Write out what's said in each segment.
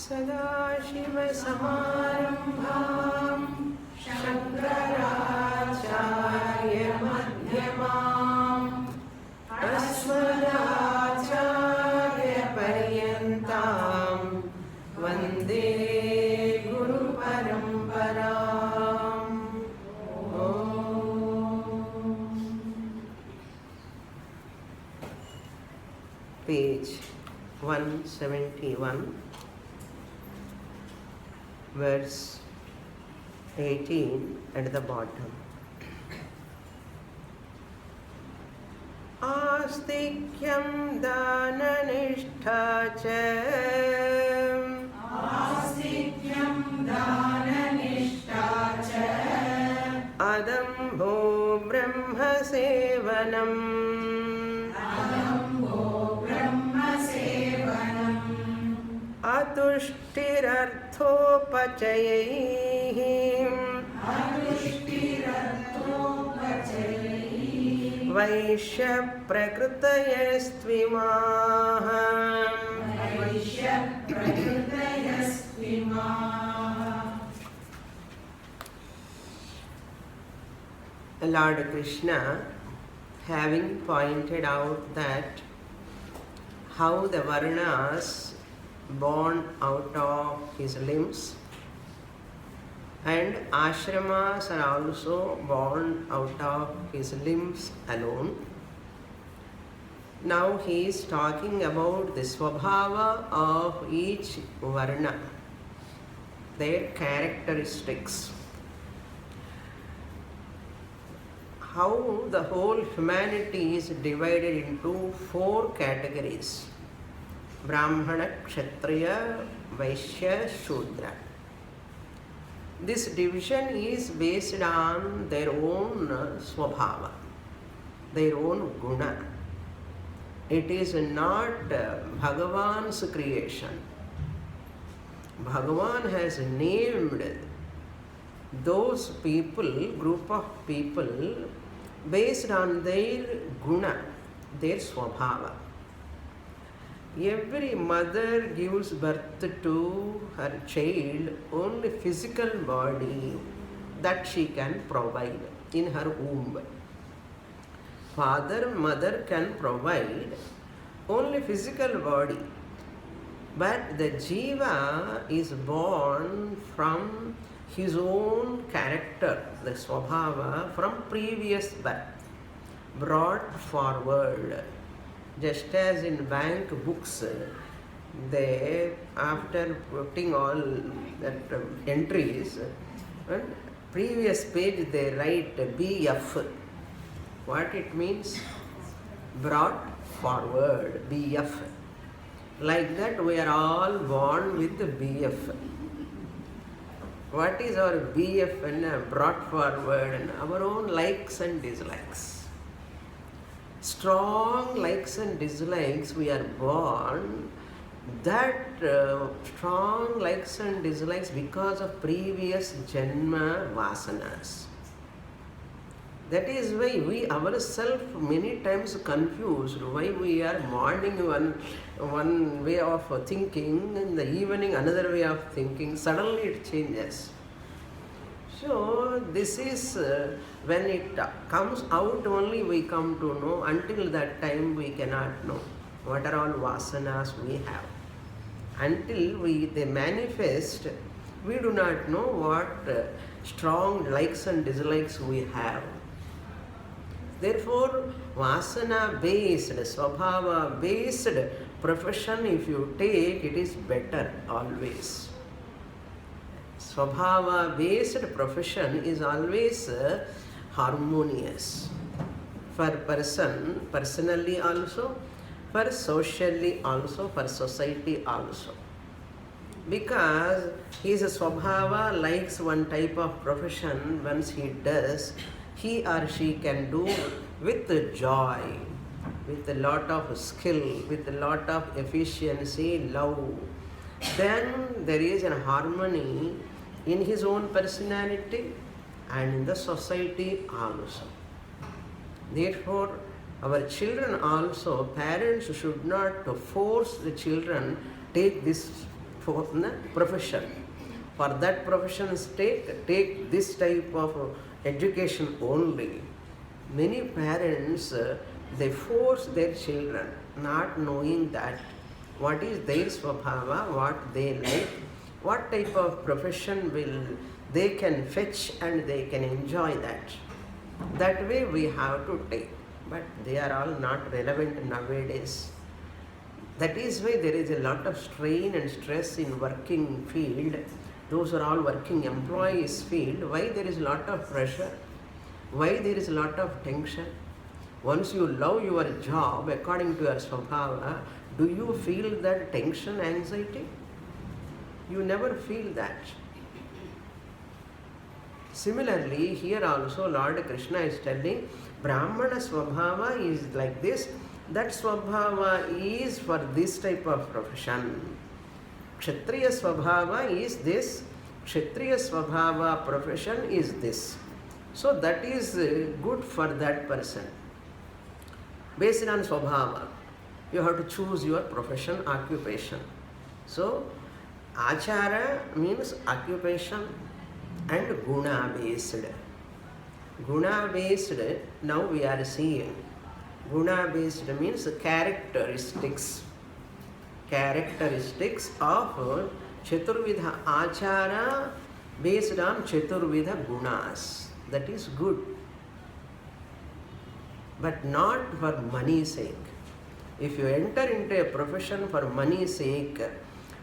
सदाशिवसमारम्भां शङ्कराचार्यमध्यमाम् अस्मदाचार्यपर्यन्तां वन्दे गुरुपरम्पराम्। Page 171, verse 18 at the bottom. आस्तिक्यं दाननिष्ठा च अदम्भो ब्रह्मसेवनम् अतुष्टिरर्थोपचयैः वैश्यप्रकृतयस्त्विमाः। Lord Krishna, having pointed out that how the Varnas born out of his limbs and ashramas are also born out of his limbs alone. Now he is talking about the swabhava of each varna, their characteristics, how the whole humanity is divided into 4 categories: Brahmana, Kshatriya, Vaishya, Shudra. This division is based on their own swabhava, their own guna. It is not Bhagavan's creation. Bhagavan has named those people, group of people, based on their guna, their swabhava. Every mother gives birth to her child only physical body that she can provide in her womb. Father, mother can provide only physical body, but the jiva is born from his own character, the swabhava, from previous birth, brought forward. Just as in bank books, they, after putting all that entries, on previous page they write BF. What it means? Brought forward, BF. Like that we are all born with BF. What is our BF and brought forward? And our own likes and dislikes. Strong likes and dislikes we are born. That strong likes and dislikes because of previous janma vasanas. That is why we ourselves many times confused why we are morning one way of thinking, in the evening another way of thinking. Suddenly it changes. So this is when it comes out only we come to know. Until that time we cannot know what are all vasanas we have. Until they manifest, we do not know what strong likes and dislikes we have. Therefore, vasana based, swabhava based profession if you take, it is better always. Swabhava based profession is always harmonious for person, personally also, for socially also, for society also. Because his swabhava likes one type of profession, once he does, he or she can do with joy, with a lot of skill, with a lot of efficiency, love. Then there is a harmony in his own personality and in the society also. Therefore, our children also, parents should not force the children take this for profession. For that profession's take this type of education only. Many parents, they force their children, not knowing that what is their swabhava, what they like, what type of profession will they can fetch and they can enjoy that. That way we have to take, but they are all not relevant nowadays. That is why there is a lot of strain and stress in working field. Those are all working employees field. Why there is a lot of pressure? Why there is a lot of tension? Once you love your job according to your swabhava, do you feel that tension, anxiety? You never feel that. Similarly, here also Lord Krishna is telling, Brahmana swabhava is like this, that swabhava is for this type of profession. Kshatriya swabhava is this, Kshatriya swabhava profession is this. So that is good for that person. Based on swabhava, you have to choose your profession, occupation. So, achara means occupation and guna based. Guna based, now we are seeing. Guna based means characteristics. Characteristics of Chaturvidha achara based on Chaturvidha gunas. That is good. But not for money's sake. If you enter into a profession for money's sake,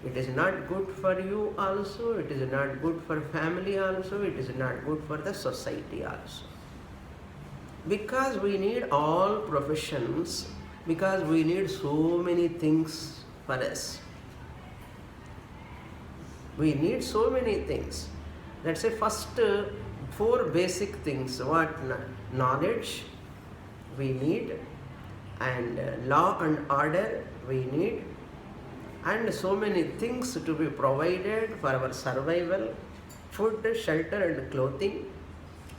it is not good for you also, it is not good for family also, it is not good for the society also. Because we need all professions, because we need so many things for us. We need so many things. Let's say first 4 basic things. What? Knowledge we need, and law and order we need, and so many things to be provided for our survival, food, shelter and clothing.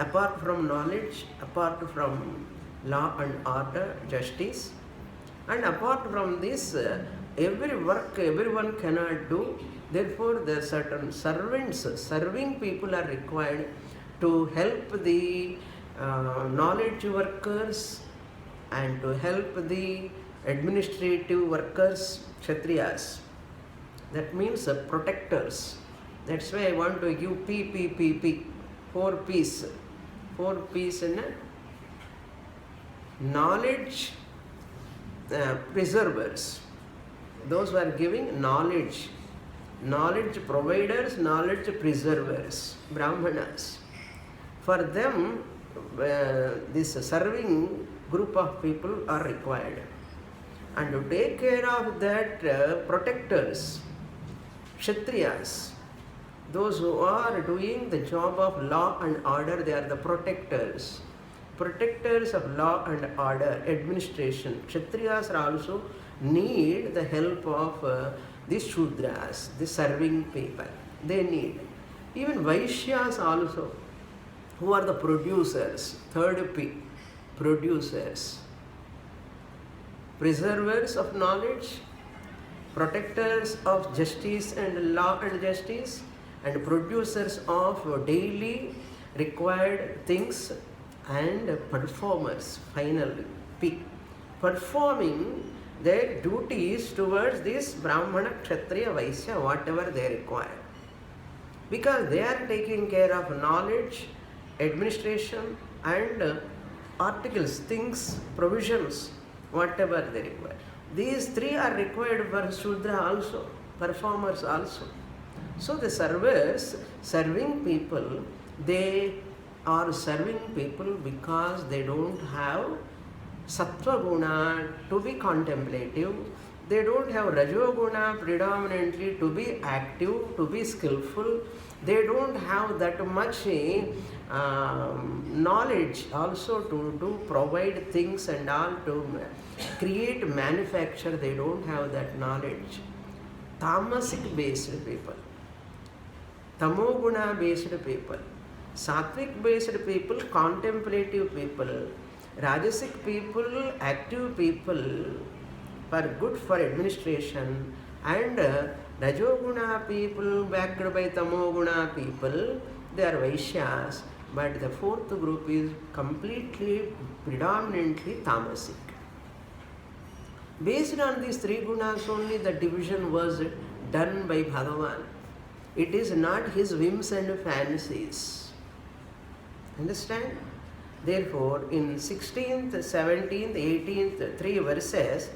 Apart from knowledge, apart from law and order, justice, and apart from this, every work everyone cannot do. Therefore, there are certain servants, serving people are required to help the knowledge workers and to help the administrative workers, Kshatriyas. That means protectors. That's why I want to give P. 4 P's. 4 P's in knowledge preservers. Those who are giving knowledge. Knowledge providers, knowledge preservers, Brahmanas. For them, this serving group of people are required. And to take care of that, protectors, Kshatriyas, those who are doing the job of law and order, they are the protectors. Protectors of law and order, administration. Kshatriyas are also need the help of these Shudras, the serving people. They need. Even Vaishyas also, who are the producers, 3rd P, producers. Preservers of knowledge, protectors of justice and law and justice, and producers of daily required things, and performers, finally, P. Performing their duties towards this Brahmana, Kshatriya, Vaishya, whatever they require. Because they are taking care of knowledge, administration, and articles, things, provisions, whatever they require. These 3 are required for Shudra also, performers also. So the servers, serving people, they are serving people because they don't have Sattva Guna to be contemplative. They don't have Rajo Guna predominantly to be active, to be skillful. They don't have that much knowledge also to provide things and all, to create, manufacture. They don't have that knowledge. Tamasic based people, Tamoguna based people, Sattvic based people, contemplative people, Rajasic people, active people, for good for administration, and Rajoguna people backed by Tamoguna people, they are Vaishyas, but the fourth group is completely, predominantly tamasic. Based on these three gunas only the division was done by Bhagavan. It is not his whims and fancies. Understand? Therefore, in 16th, 17th, 18th, three verses,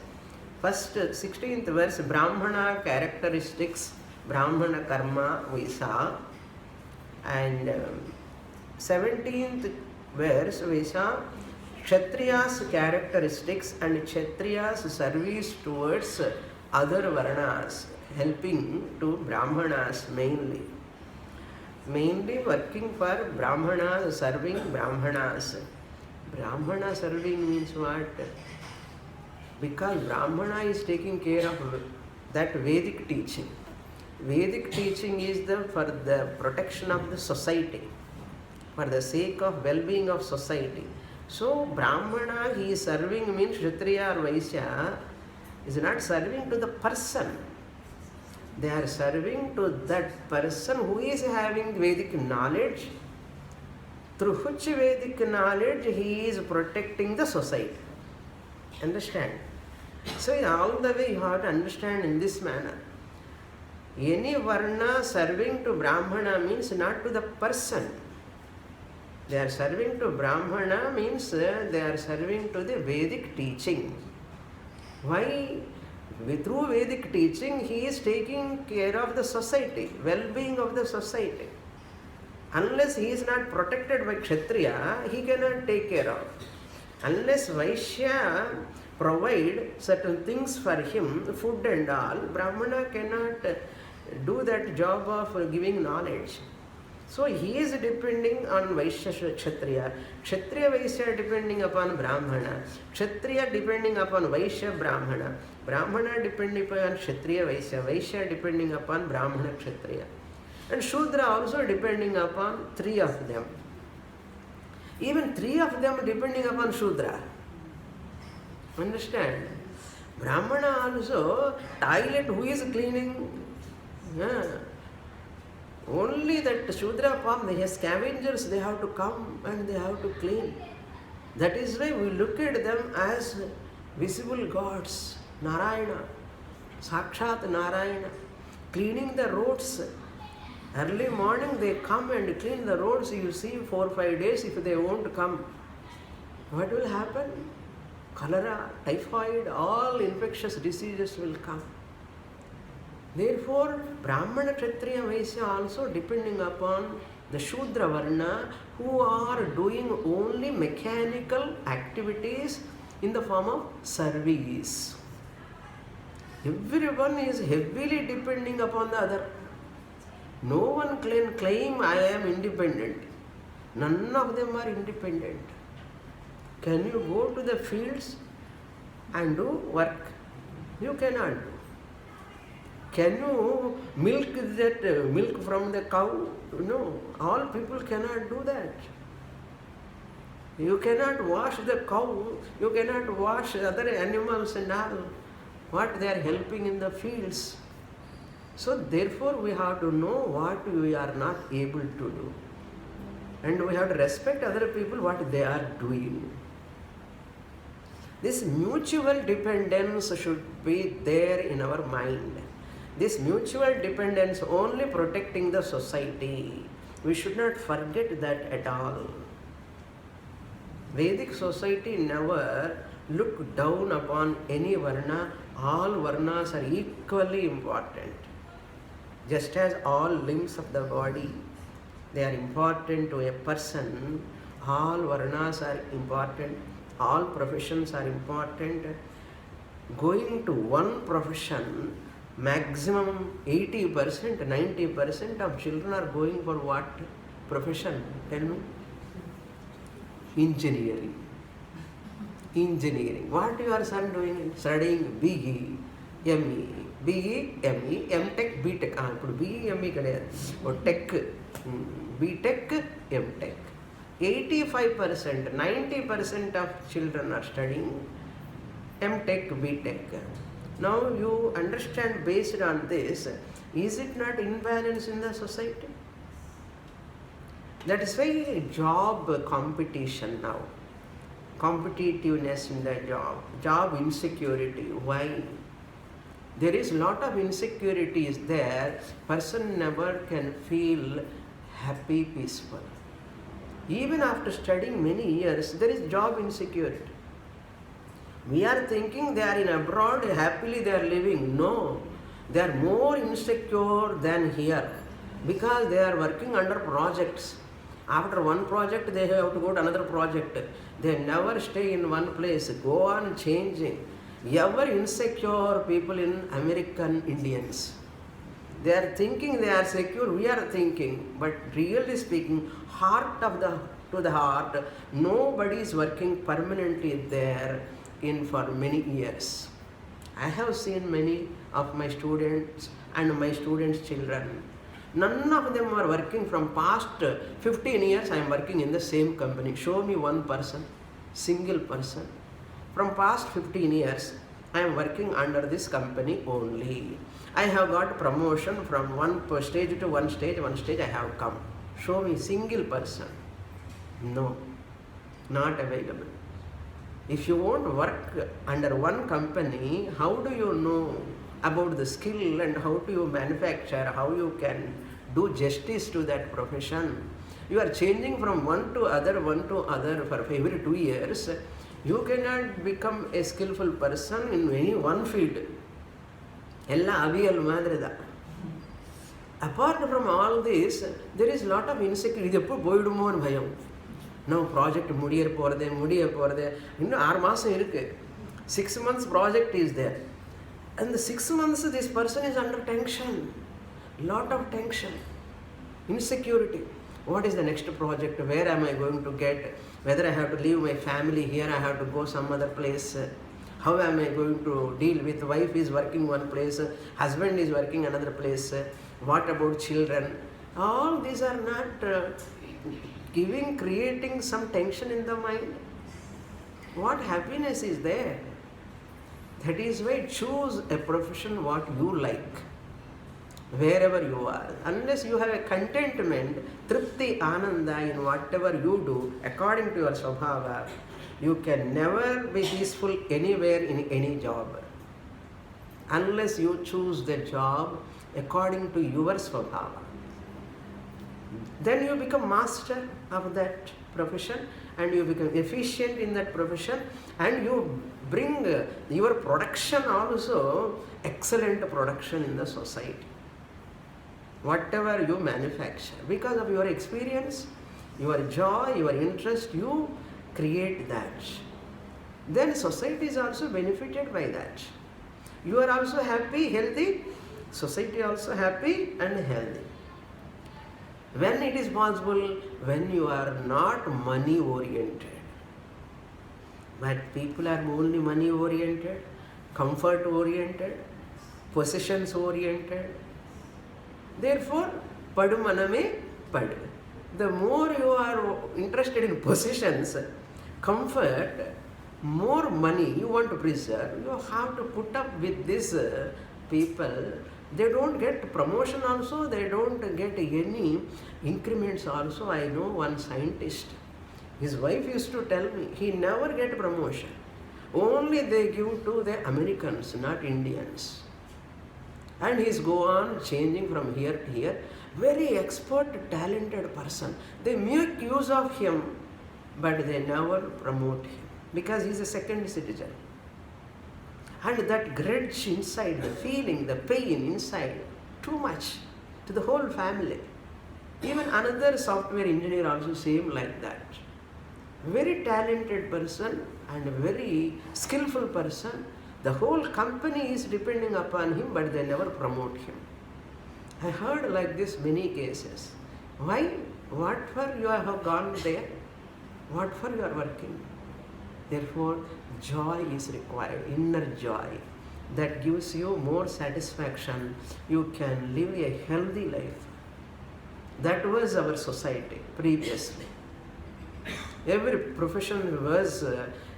first 16th verse, Brahmana characteristics, Brahmana karma we saw, and 17th verse we saw Kshatriya's characteristics and Kshatriya's service towards other varnas, helping to Brahmanas mainly. Mainly working for Brahmanas, serving Brahmanas. Brahmana serving means what? Because Brahmana is taking care of that Vedic teaching. Vedic teaching is for the protection of the society, for the sake of well-being of society. So Brahmana he is serving means Kshatriya or Vaishya is not serving to the person. They are serving to that person who is having Vedic knowledge, through which Vedic knowledge he is protecting the society. Understand? So in all the way you have to understand in this manner. Any varna serving to Brahmana means not to the person. They are serving to Brahmana means they are serving to the Vedic teaching. Why? Through Vedic teaching, he is taking care of the society, well-being of the society. Unless he is not protected by Kshatriya, he cannot take care of. Unless Vaishya provide certain things for him, food and all, Brahmana cannot do that job of giving knowledge. So he is depending on Vaishya Kshatriya, Kshatriya Vaishya depending upon Brahmana, Kshatriya depending upon Vaishya Brahmana, Brahmana depending upon Kshatriya Vaishya, Vaishya depending upon Brahmana Kshatriya, and Shudra also depending upon three of them. Even three of them depending upon Shudra. Understand? Brahmana also, toilet who is cleaning? Only that Shudra form, they have scavengers, they have to come and they have to clean. That is why we look at them as visible gods, Narayana, Sakshat Narayana, cleaning the roads. Early morning they come and clean the roads, you see 4 or 5 days if they won't come. What will happen? Cholera, typhoid, all infectious diseases will come. Therefore, Brahmana, Kshatriya, Vaishya also depending upon the Shudra Varna who are doing only mechanical activities in the form of service. Everyone is heavily depending upon the other. No one can claim I am independent. None of them are independent. Can you go to the fields and do work? You cannot do. Can you milk that milk from the cow? No, all people cannot do that. You cannot wash the cow, you cannot wash other animals and all, what they are helping in the fields. So therefore we have to know what we are not able to do. And we have to respect other people what they are doing. This mutual dependence should be there in our mind. This mutual dependence only protecting the society. We should not forget that at all. Vedic society never look down upon any varna. All varnas are equally important. Just as all limbs of the body, they are important to a person. All varnas are important. All professions are important. Going to one profession, maximum 80%, 90% of children are going for what profession? Tell me. Engineering. Engineering. What your son doing? Studying BE, ME, BE, ME, MTech, BTech. ఇప్పుడు BE, ME kadayadu. Tech, BTech, MTech. 85%, 90% of children are studying MTech, BTech. Now you understand based on this, is it not imbalance in the society? That is why job competition now, competitiveness in the job insecurity. Why? There is lot of insecurities there. Person never can feel happy, peaceful. Even after studying many years, there is job insecurity. We are thinking they are in abroad, happily they are living. No, they are more insecure than here because they are working under projects. After one project, they have to go to another project. They never stay in one place, go on changing. Ever insecure people in American Indians. They are thinking they are secure, we are thinking, but really speaking, to the heart, nobody is working permanently there for many years. I have seen many of my students and my students' children. None of them are working from past 15 years. I am working in the same company. Show me one person, single person. From past 15 years, I am working under this company only. I have got promotion from one stage to one stage I have come. Show me single person. No, not available. If you won't work under one company, how do you know about the skill and how do you manufacture, how you can do justice to that profession? You are changing from one to other for every 2 years. You cannot become a skillful person in any one field. Apart from all this, there is lot of insecurity. Now project முடிய போறதே இன்னும் 6 மாசம் இருக்கு. 6 months project is there. And the 6 months this person is under tension. Lot of tension. Insecurity. What is the next project? Where am I going to get? Whether I have to leave my family here, I have to go some other place. How am I going to deal with? Wife is working one place, husband is working another place. What about children? All these are not creating some tension in the mind. What happiness is there? That is why choose a profession what you like, wherever you are. Unless you have a contentment, tripti, ananda in whatever you do, according to your svabhava, you can never be peaceful anywhere in any job. Unless you choose the job according to your svabhava. Then you become master of that profession and you become efficient in that profession and you bring your production also excellent production in the society. Whatever you manufacture, because of your experience, your joy, your interest, you create that. Then society is also benefited by that. You are also happy, healthy, society also happy and healthy. When it is possible, when you are not money oriented. But people are only money oriented, comfort oriented, possessions oriented. Therefore, padu maname padu. The more you are interested in possessions, comfort, more money you want to preserve, you have to put up with these people. They don't get promotion also, they don't get any increments also. I know one scientist, his wife used to tell me, he never get promotion. Only they give to the Americans, not Indians. And he's go on changing from here to here. Very expert, talented person. They make use of him, but they never promote him because he's a second citizen. And that grudge inside, the feeling, the pain inside, too much to the whole family. Even another software engineer also same like that. Very talented person and a very skillful person. The whole company is depending upon him, but they never promote him. I heard like this many cases. Why? What for you have gone there? What for you are working? Therefore, joy is required, inner joy. That gives you more satisfaction. You can live a healthy life. That was our society previously. Every profession was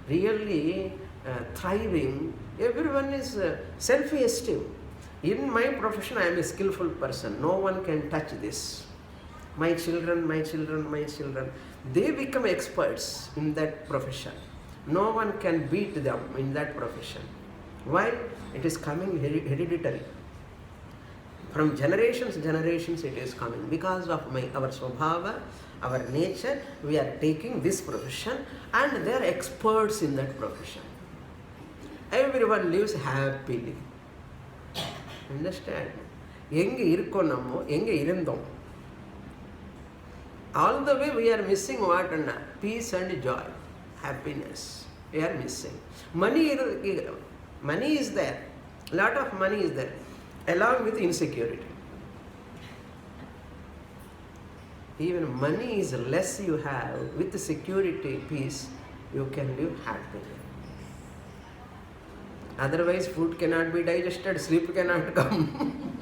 really thriving Everyone is self-esteem. In my profession, I am a skillful person. No one can touch this. My children, my children, my children. They become experts in that profession. No one can beat them in that profession. Why? It is coming hereditary. From generations it is coming. Because of our swabhava, our nature, we are taking this profession and they are experts in that profession. Everyone lives happily. Understand? All the way we are missing what? Peace and joy, happiness. We are missing. Money is there. Lot of money is there, along with insecurity. Even money is less you have, with security, peace, you can live happily. Otherwise, food cannot be digested, sleep cannot come.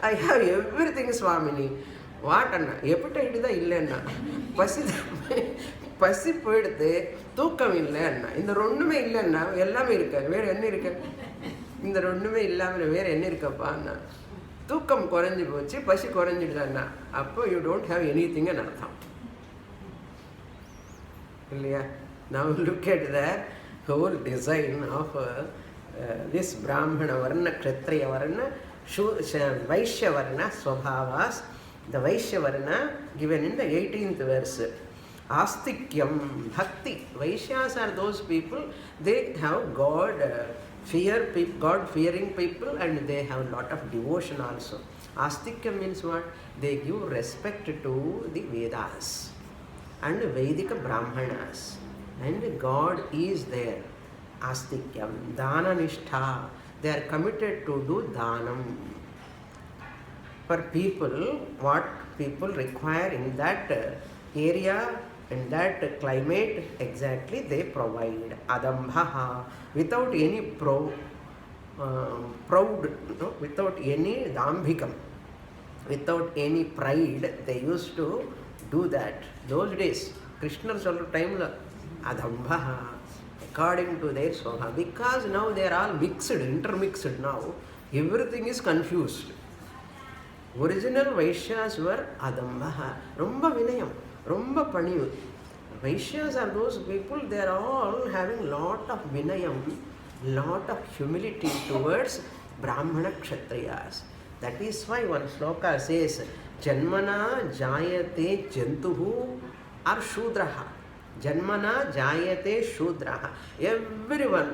I have everything, Swamini. What anna? Appetite is illenna. Pasi poiduthe, தூக்கம் இல்லைன்னா இந்த ரெண்டுமே இல்லைன்னா எல்லாமே இருக்காது. வேறு என்ன இருக்கு? இந்த ரெண்டுமே இல்லாமல் வேறு என்ன இருக்கப்பா? தூக்கம் குறைஞ்சி போச்சு, பசி குறைஞ்சிடுதான்னா அப்போ யூ டோன்ட் ஹேவ் எனிதிங்னு அர்த்தம் இல்லையா? Now look at the whole design of this Brahmana Varna, Kshatriya Varna, Vaishya Varna, Swabhavas. The Vaishya Varna given in the 18th verse. Astikyam, Bhakti. Vaishyas are those people, they have God-fearing people, and they have a lot of devotion also. Astikyam means what? They give respect to the Vedas and Vedika Brahmanas. And God is there. Astikyam, Dana Nishtha. They are committed to do Dhanam. For people, what people require in that area, in that climate, exactly they provide. Adambhaha, without any proud, without any dambhikam, without any pride, they used to do that. Those days, Krishna's time, Adambhaha, according to their soha. Because now they are all mixed, intermixed now, everything is confused. Original Vaishyas were Adambhaha, Rumba Vinayam, Rumba Paniyu. Vaishyas are those people, they are all having lot of Vinayam, lot of humility towards Brahmana Kshatriyas. That is why one sloka says, Janmana Jayate Jantuhu or Shudraha. Janmana Jayate Shudraha. Everyone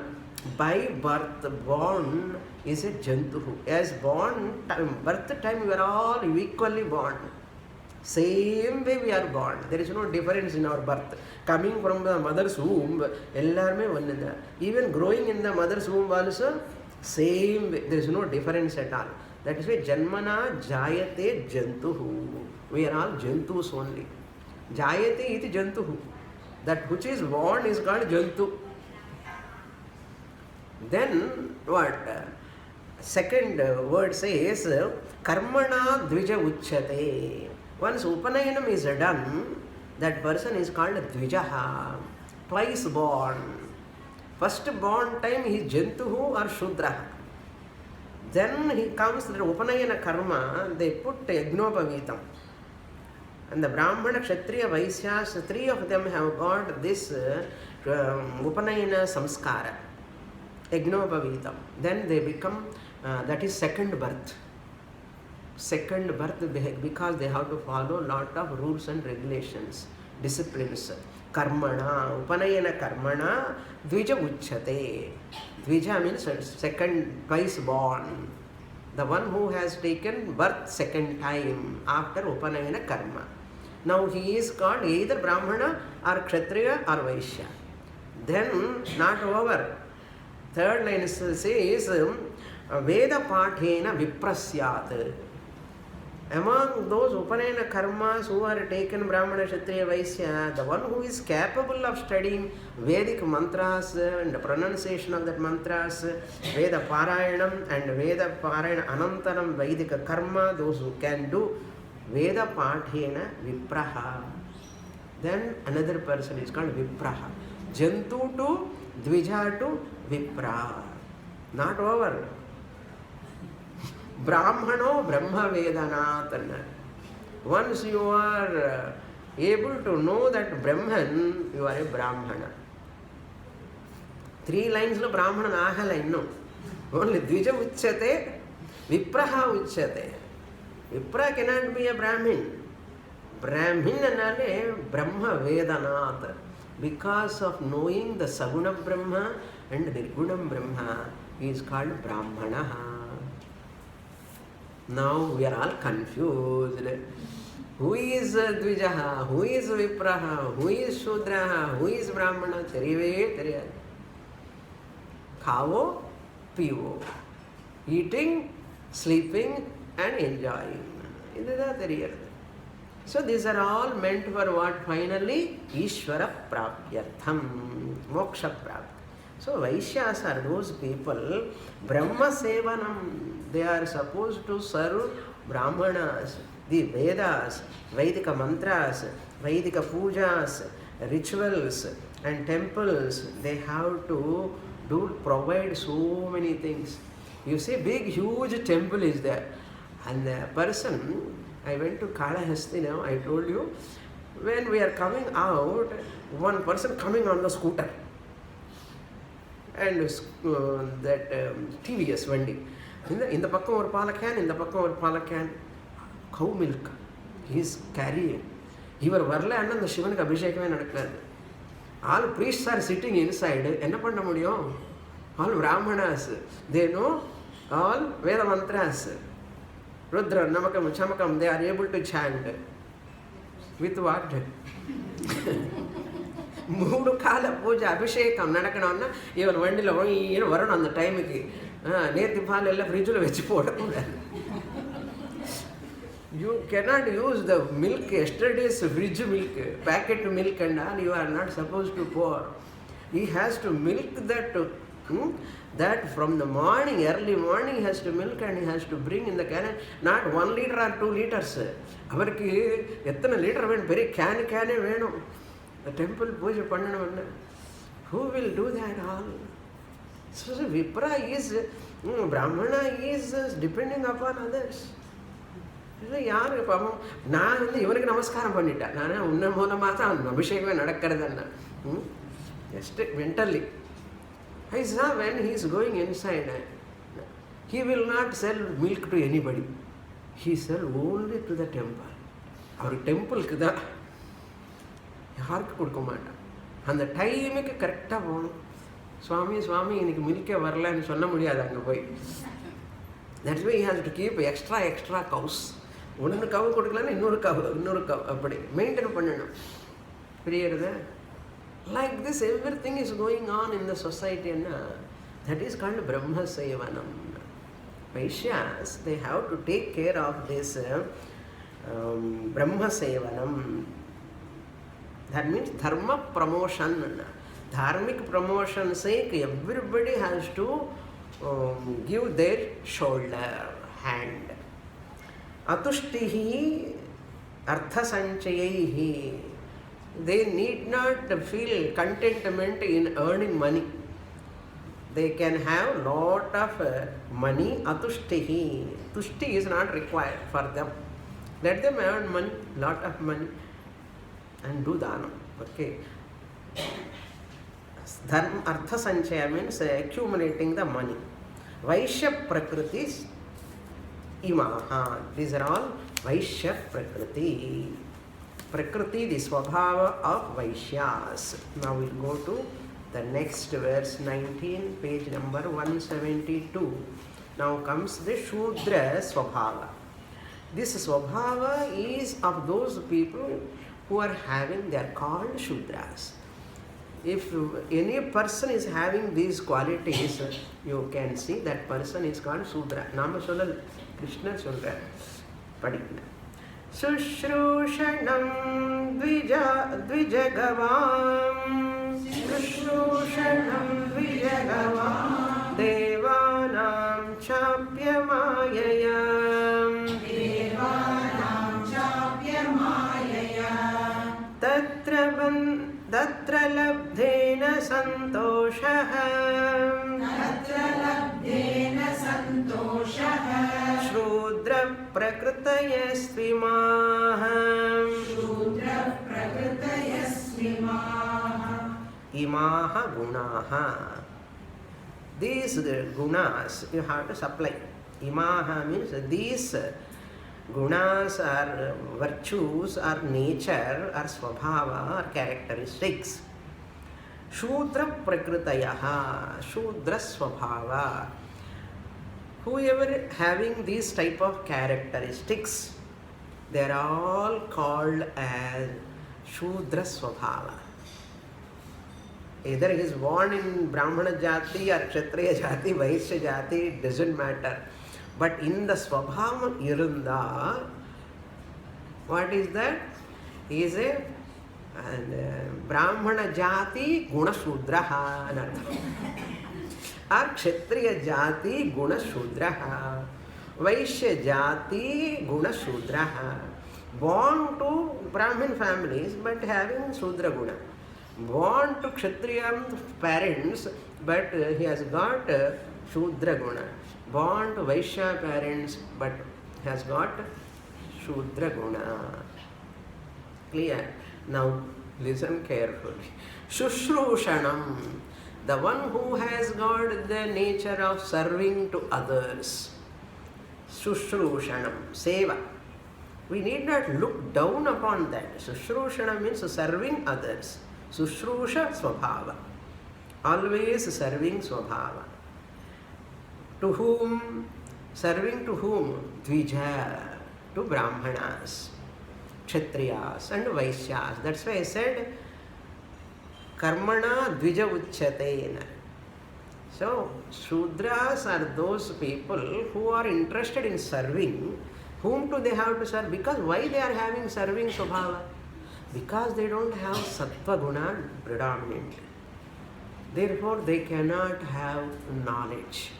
by birth born is a Jantuhu. As born time, birth time we are all equally born. Same way we are born. There is no difference in our birth. Coming from the mother's womb, even growing in the mother's womb also, same way. There is no difference at all. That is why Janmana Jayate Jantuhu. We are all Jantus only. Jayate iti Jantuhu. That which is born is called Jantu. Then what? Second word says Karmana Dvija Uchyate. Once Upanayanam is done, that person is called Dvijaha, twice born. First born time he is Jantuhu or Shudraha. Then he comes to the Upanayana Karma, they put Yajnopavitam. And the Brahmana, Kshatriya, Vaishyas, three of them have got this Upanayana Samskara, Yajnopavitam. Then they become, that is second birth. Second birth, because they have to follow lot of rules and regulations, disciplines. Karmana, Upanayana Karmana, Dvija Uchyate. Dvija means second, twice born. The one who has taken birth second time after Upanayana Karma. Now he is called either Brahmana or Kshatriya or Vaishya. Then, not over. Third line says, Veda Pathena Viprasyat. Among those Upanayana Karmas who are taken Brahmana, Kshatriya, Vaishya, the one who is capable of studying Vedic mantras and the pronunciation of that mantras, Veda Parayanam and Veda Parayana Anantaram Vedika Karma, those who can do Veda Pathena Vipraha. Then another person is called Vipraha. Jantu to Dvija to Vipra. Not over. Brahmano Brahma Vedanat. Once you are able to know that Brahman, you are a Brahmana. 3 lines lo Brahmana Nahala inno. Only Dvija Uchyate, Vipraha Uchyate. Vipra cannot be a Brahmin. Brahmin anale Brahma Vedanat. Because of knowing the Saguna Brahma and Nirguna Brahma, he is called Brahmana. Now we are all confused. Who is Dvijaha? Who is Vipraha? Who is Shudraha? Who is Brahmana? Theriyave theriyadu. Khavo, pivo. Eating, sleeping and enjoying. Idudha theriyadu. So these are all meant for what? Finally, Ishvara Prapyartham, Moksha Prapti. So Vaishyas are those people, Brahma Sevanam, they are supposed to serve Brahmanas, the Vedas, Vedika mantras, Vedika pujas, rituals and temples. They have to provide so many things. You see, big, huge temple is there. And the person, I went to Kalahasti now, I told you, when we are coming out, one person coming on the scooter. And that TVS Vandi. In the pakkam or palakan, in the pakkam or palakan, cow milk. He is carrying. Ivar varla and the Shivan Abhishekam and all priests are sitting inside. Enna panna mudiyum? All Brahmanas. They know all Veda mantras. Rudra, Namakam, Chamakam, they are able to chant. With what? Mood Kala Puja, Abhishekam, Nadakana, even Vendil, Varun on the time. Native Pala, Fridge, which you cannot use the milk, yesterday's fridge milk, packet milk and all, you are not supposed to pour. He has to milk that. That from the morning, early morning, he has to milk and he has to bring in the can, not 1 liter or 2 liters. Avarki ethana liter when very can venum. The temple puja pandanam. Who will do that all? So Vipra is, Brahmana is depending upon others. யாரு பாவம் நான் இவனுக்கு நமஸ்காரம் பண்ணிட்டேன் நான் உன்ன மூலமாக தான் அபிஷேகமே நடக்கிறதுன்னா just mentally. I saw when he is going inside, he will not sell milk to anybody. He sell only to the temple. Our temple க்கு தான் யாருக்கு கொடுக்க மாட்டான். அந்த டைமுக்கு கரெக்டாக போகணும். சுவாமி சுவாமி இன்னைக்கு மில்கே வரலன்னு சொல்ல முடியாது அங்கே போய். That's why he has to keep extra cows. ஒன்று கவு கொடுக்கலன்னா இன்னொரு கவு அப்படி மெயின்டைன் பண்ணணும். புரியுறதா? Like this, everything is going on in the society, and that is called Brahma Sevanam. Vaishyas, they have to take care of this Brahma Sevanam. That means dharma promotion. Dharmic promotion sake, everybody has to give their shoulder, hand. Atushtihi artha sanchayahi. They need not feel contentment in earning money. They can have lot of money. Atushtihi. Tushti is not required for them. Let them earn money, lot of money, and do dhanam. Okay. Dharma artha sanchaya means accumulating the money. Vaishya prakritis imaha. These are all Vaishya prakriti. Prakriti, the swabhava of Vaishyas. Now we'll go to the next verse 19, page number 172. Now comes the Shudra swabhava. This swabhava is of those people who are having, they are called Shudras. If any person is having these qualities, you can see that person is called Shudra. Nama Solal, Krishna Solra. Padikna. Sushrushanam dvijagavam Sushrushanam dvijagavam Devanam chapyamayaya Devanam chapyamayaya Tatra labdhena santoshaha प्रकृतयस्त्विमाः इमाः गुणाः. These gunas you have to supply. Imaha means these gunas are virtues or nature or swabhava or characteristics. Shudra prakritayaha, Shudra swabhava. Whoever having these type of characteristics, they are all called as Shudra swabhava. Either he is born in Brahmana Jati or Kshatriya Jati, Vaishya Jati, it doesn't matter. But in the Swabhava Irunda, what is that? He is a Brahmana Jati Guna Shudraha. Or Kshatriya Jati Guna Shudraha. Vaishya Jati Guna Shudraha. Born to Brahmin families but having Shudra Guna. Born to Kshatriya parents, but he has got Shudra Guna. Born to Vaishya parents, but has got Shudra Guna. Clear? Now listen carefully. Shushrushanam, the one who has got the nature of serving to others. Shushrushanam, seva. We need not look down upon that. Shushrushanam means serving others. Sushrusha Swabhava. Always serving Swabhava. To whom? Serving to whom? Dvija. To Brahmanas, Kshatriyas and Vaishyas. That's why I said Karmana Dvija Uchyatena. So, Shudras are those people who are interested in serving. Whom do they have to serve? Because why they are having serving Swabhava? Because they don't have Sattva Guna predominantly. Therefore, they cannot have knowledge.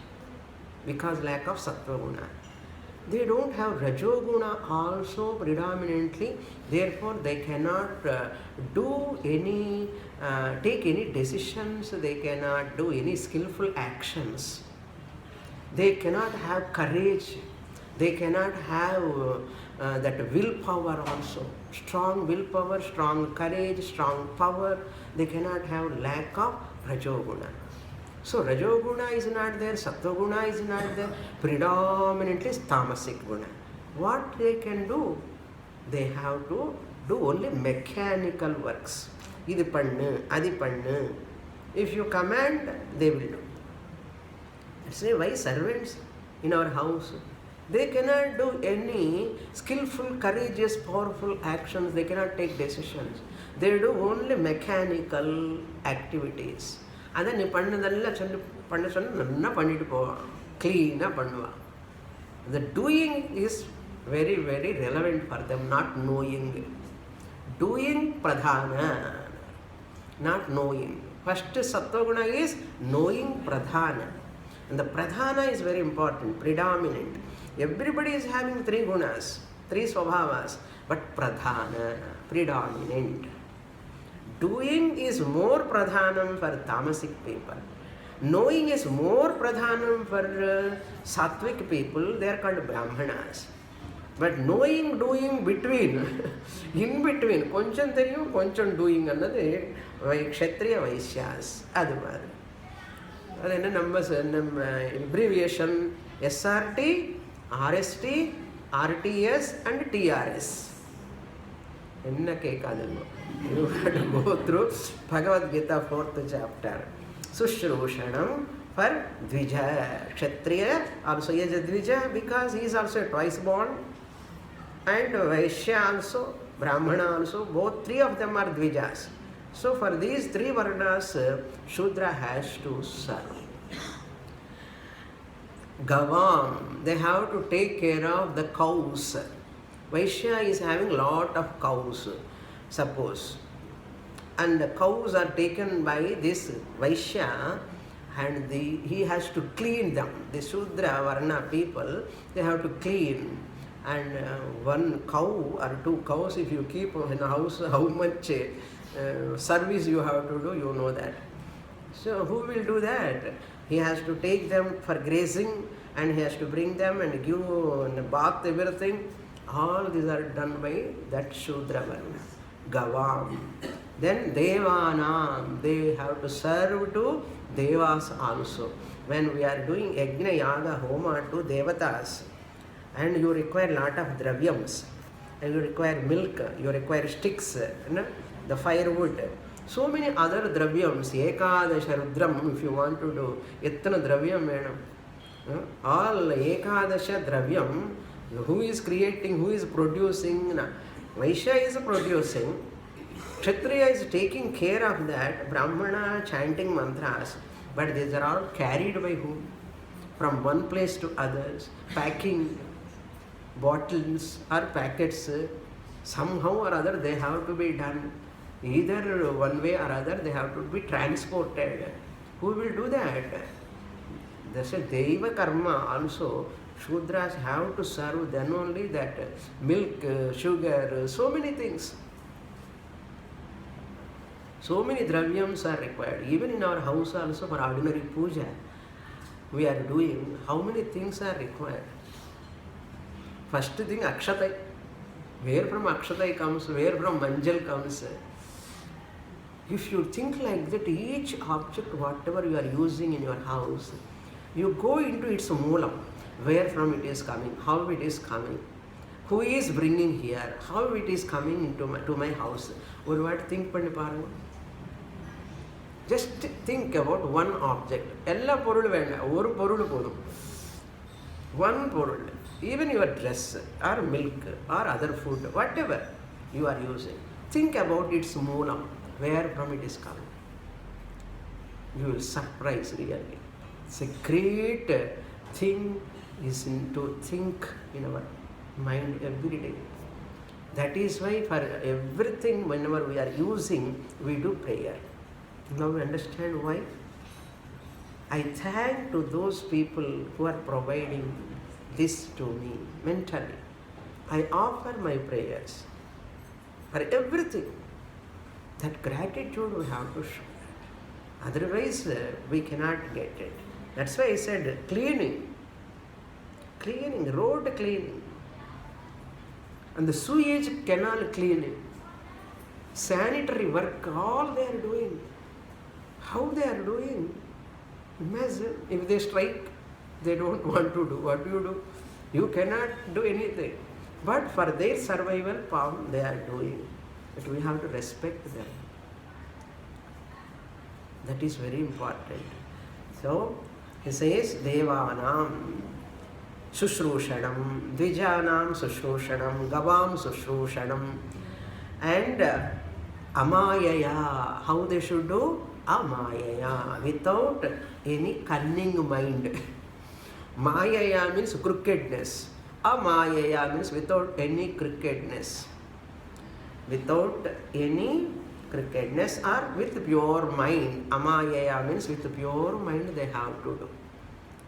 Because lack of Sattva Guna. They don't have Rajoguna also predominantly. Therefore, they cannot do any, take any decisions. They cannot do any skillful actions. They cannot have courage. They cannot have that willpower also. Strong willpower, strong courage, strong power. They cannot have lack of Rajoguna. So Rajoguna is not there, Sattva-guna is not there. Predominantly is Tamasic Guna. What they can do? They have to do only mechanical works. Idu pannu, adi pannu. If you command, they will do. Say why servants in our house? They cannot do any skillful, courageous, powerful actions. They cannot take decisions. They do only mechanical activities. That's why you clean. The doing is very, very relevant for them, not knowing. Doing pradhana, not knowing. First Sattva-guna is knowing pradhana. And the pradhana is very important, predominant. Everybody is having three gunas, three swabhavas, but pradhana, predominant. Doing is more pradhanam for tamasic people. Knowing is more pradhanam for sattvic people. They are called brahmanas. But knowing, doing, between, in between, koncham theriyum, koncham doing annadu kshatriya vaishyas. Adu mari. Adena numbers, abbreviation SRT, RST, RTS and TRS. You have to go through Bhagavad Gita 4th chapter. Sushrushanam for Dvija. Kshatriya also is a Dvija because he is also twice born. And Vaishya also, Brahmana also, both three of them are Dvijas. So for these three varnas, Shudra has to serve. Gavam, they have to take care of the cows. Vaishya is having lot of cows, suppose. And the cows are taken by this Vaishya and he has to clean them. The Shudra Varna people, they have to clean. And one cow or two cows, if you keep in a house, how much service you have to do, you know that. So who will do that? He has to take them for grazing and he has to bring them and give and bath everything. All these are done by that Shudra Varna, Gavam. Then Devanam, they have to serve to Devas also. When we are doing Yajna Yaga Homa to Devatas, and you require lot of dravyams, and you require milk, you require sticks, the firewood, so many other dravyams, Ekadasha Rudram, if you want to do, Ettana dravyam madam. All Ekadasha dravyam, who is creating, who is producing? Vaishya is producing, Kshatriya is taking care of that, Brahmana chanting mantras, but these are all carried by whom? From one place to others, packing bottles or packets, somehow or other they have to be done. Either one way or other they have to be transported. Who will do that? That's a Deva karma also. Shudras have to serve, then only that milk, sugar, so many things. So many dravyams are required. Even in our house also for ordinary puja, we are doing, how many things are required? First thing, Akshatai. Where from Akshatai comes, where from Manjal comes. If you think like that, each object, whatever you are using in your house, you go into its moolam, where from it is coming, how it is coming, who is bringing here, how it is coming into my house. Or what think panni paranga. Just think about one object. Ella porul venda, oru porul podum. One porul. Even your dress or milk or other food, whatever you are using, think about its moolam, where from it is coming. You will surprise really. It's a great thing is to think in our mind every day. That is why for everything, whenever we are using, we do prayer. Now we understand why? I thank to those people who are providing this to me mentally. I offer my prayers for everything. That gratitude we have to show. Otherwise, we cannot get it. That's why I said cleaning, road cleaning, and the sewage canal cleaning, sanitary work, all they are doing. How they are doing? Imagine if they strike, they don't want to do. What do you do? You cannot do anything. But for their survival, they are doing. But we have to respect them. That is very important. So, he says, Devanam Sushrushanam, Dvijanam Sushrushanam, Gavam Sushrushanam, and Amayaya. How they should do? Amayaya, without any cunning mind. Mayaya means crookedness. Amayaya means without any crookedness. Without any crookedness or with pure mind. Amayaya means with pure mind they have to do.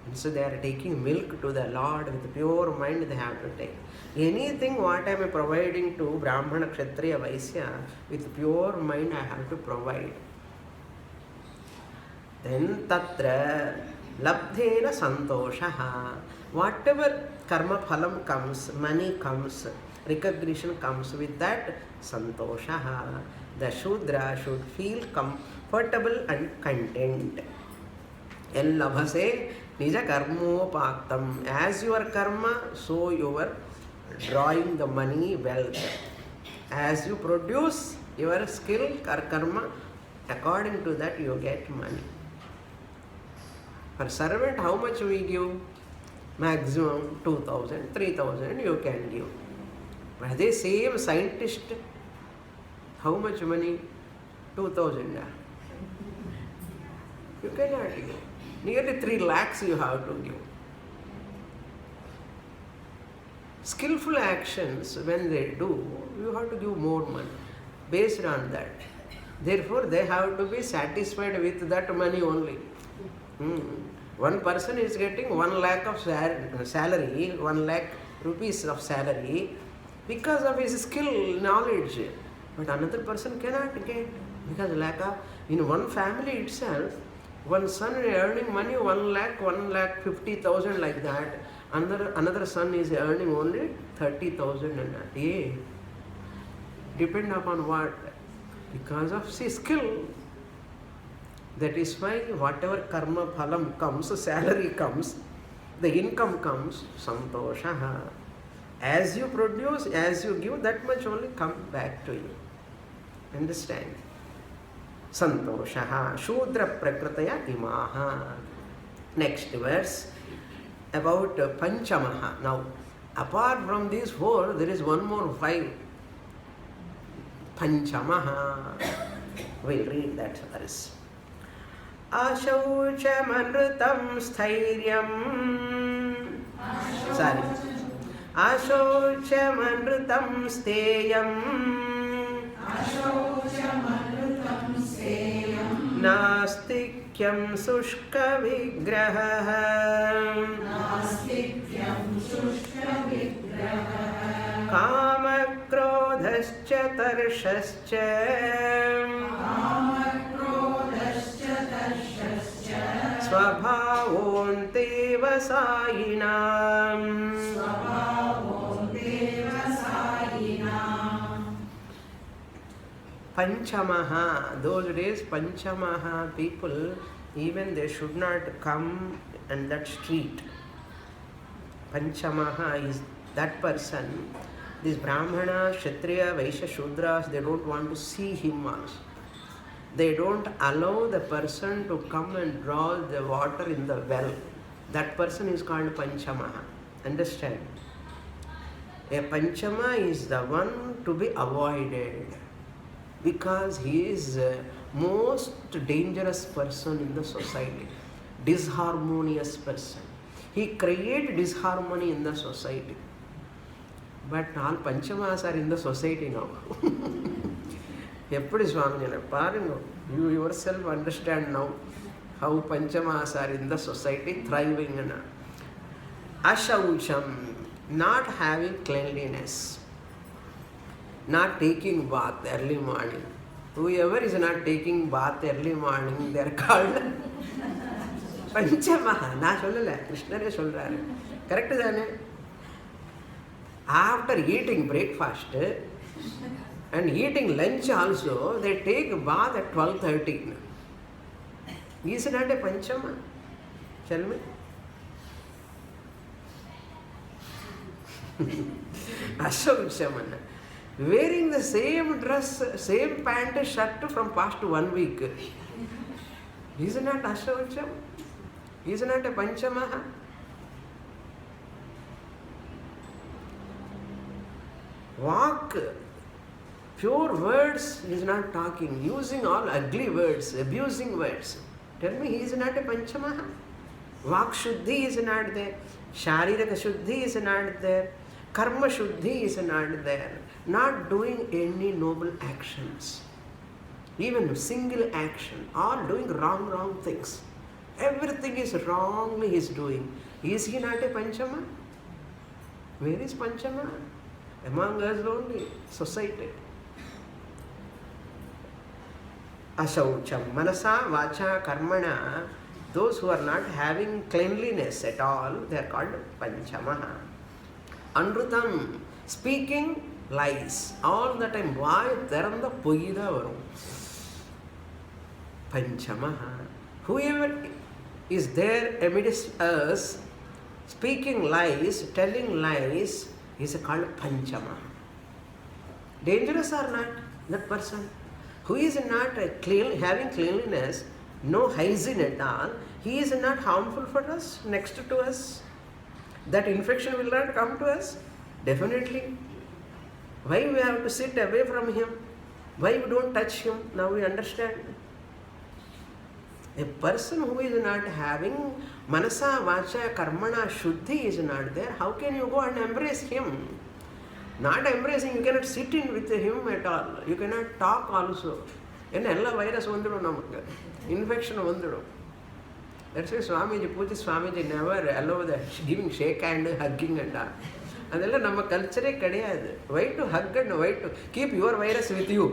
And so they are taking milk to the Lord with pure mind they have to take. Anything what I am providing to Brahmana, Kshatriya, Vaishya, with pure mind I have to provide. Then tatra labdhena santoshaha. Whatever karma phalam comes, money comes, recognition comes, with that santoshaha. The Shudra should feel comfortable and content. Ellabhase nija karmopaktam. As your karma, so you are drawing the money, wealth. As you produce your skill or karma, according to that you get money. For servant, how much we give? Maximum 2,000, 3,000 you can give. But the same scientist, how much money? 2,000. You cannot give. Nearly 3 lakhs you have to give. Skillful actions, when they do, you have to give more money based on that. Therefore, they have to be satisfied with that money only. One person is getting 1 lakh of salary, 1 lakh rupees of salary because of his skill, knowledge. But another person cannot get because lack of, in one family itself, One son is earning money 1 lakh, 1,50,000 like that. Another son is earning only 30,000 and that. Yeah. Depend upon what? Because of skill. That is why whatever karma phalam comes, salary comes, the income comes, santosha. As you produce, as you give, that much only come back to you. Understand? Santosha. Shudra prakritaya imaha. Next verse about Panchamaha. Now, apart from these 4, there is one more 5. Panchamaha. We'll read that verse. Ashauchamanrutam sthairyam. Sorry. Ashauchamanrutam steyam. Nastikyam sushka vigraha. Kama krodhascha tarshascha. Svabhavonte vasayinam. Panchamaha, those days Panchamaha people, even they should not come in that street. Panchamaha is that person. These Brahmana, Kshatriya, Vaishya, Shudras, they don't want to see him also. They don't allow the person to come and draw the water in the well. That person is called Panchamaha. Understand? A Panchama is the one to be avoided because he is the most dangerous person in the society. Disharmonious person. He creates disharmony in the society. But all Panchamas are in the society now. Eppadi Swamijana, paringo, you yourself understand now how Panchamas are in the society thriving. Ashaucham, not having cleanliness, not taking bath early morning. Whoever is not taking bath early morning, they are called Panchamaha. Na sollala, Krishna ne solraru. Correct தானே? After eating breakfast and eating lunch also, they take bath at 12:30. Is it not a Panchama? Tell me. Ashauchamana. Wearing the same dress, same pant, shirt from past 1 week. Is it not Ashaucham? Is it not a Panchamaha? Walk, pure words he is not talking, using all ugly words, abusing words. Tell me, he is not a Panchamaha? Vak Shuddhi is not there, Shariraka Shuddhi is not there, Karma Shuddhi is not there, not doing any noble actions, even single action, all doing wrong things. Everything is wrongly he is doing. Is he not a Panchama? Where is Panchama? Among us only, society. Ashaucham, manasa, vacha, karmana, those who are not having cleanliness at all, they are called Panchamaha. Anrutam, speaking lies. All the time, why theranda poida varum. Panchamaha. Whoever is there amidst us, speaking lies, telling lies, is called Panchama. Dangerous or not, that person who is not having cleanliness, no hygiene at all, he is not harmful for us, next to us. That infection will not come to us, definitely. Why we have to sit away from him? Why we don't touch him? Now we understand. A person who is not having manasa, vacha, karmana, shuddhi is not there. How can you go and embrace him? Not embracing, you cannot sit in with him at all. You cannot talk also. And all virus vandru namakku. Infection vandru. That's why Swamiji, Puja Swamiji never allow the giving shake hand, hugging and all. அதெல்லாம் நம்ம கல்ச்சரே கிடையாது. Why to hug and why to keep your virus with you?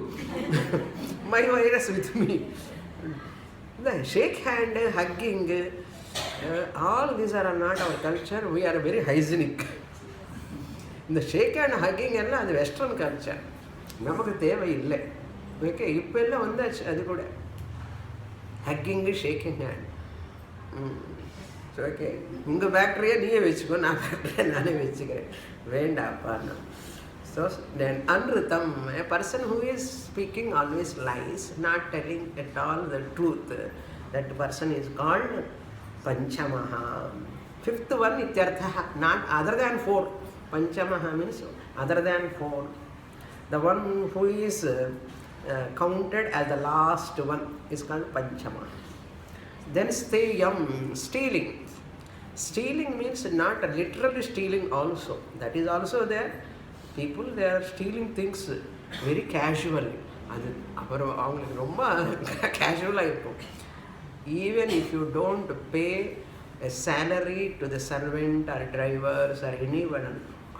My virus with me. The shake hand, hugging, all these are not our culture. We are very hygienic. இந்த ஷேக் hand hugging எல்லாம் அது western culture, நமக்கு தேவையில்லை. Okay, இப்போ எல்லாம் வந்தாச்சு அது கூட ஹக்கிங்கு ஷேக்கிங் ஹேண்ட். ஓகே, உங்கள் ஃபேக்ட்ரியை நீயே வச்சுக்கோ, நான் ஃபேக்ட்ரியை நானே வச்சுக்கிறேன், வேண்டாப்பா. ஸோ தென் அன்ருத்தம், a person who is speaking always lies, not telling at all the truth, that person is called panchamaha. Fifth one ityartha, not other than 4. Panchamaha means other than 4. The one who is counted as the last one is called panchamaha. Then steyam, stealing. Stealing means not literally stealing also. That is also there. People, they are stealing things very casually. அது அப்புறம் அவங்களுக்கு ரொம்ப கேஷுவலாக இருக்கும். Even if you don't pay a salary to the servant or drivers or anyone,